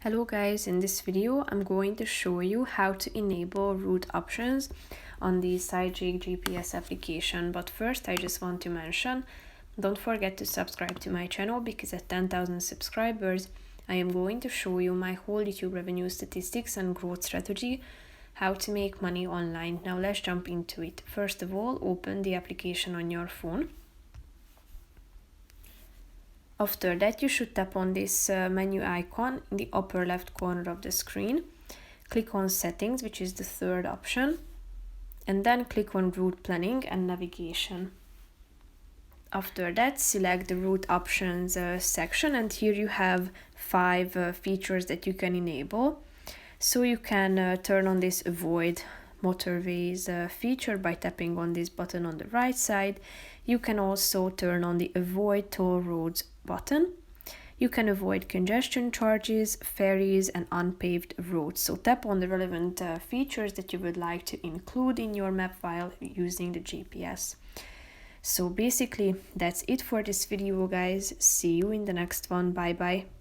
Hello guys, in this video I'm going to show you how to enable route options on the Sygic GPS application. But first I just want to mention, don't forget to subscribe to my channel because at 10,000 subscribers I am going to show you my whole YouTube revenue statistics and growth strategy, how to make money online. Now let's jump into it. First of all, open the application on your phone. After that, you should tap on this menu icon in the upper left corner of the screen. Click on Settings, which is the third option, and then click on Route Planning and Navigation. After that, select the Route Options section, and here you have 5 features that you can enable. So you can turn on this Avoid Motorways feature by tapping on this button on the right side. You can also turn on the Avoid Toll Roads button. You can avoid congestion charges, ferries, and unpaved roads. So tap on the relevant features that you would like to include in your map file using the GPS. So basically, that's it for this video, guys. See you in the next one. Bye bye.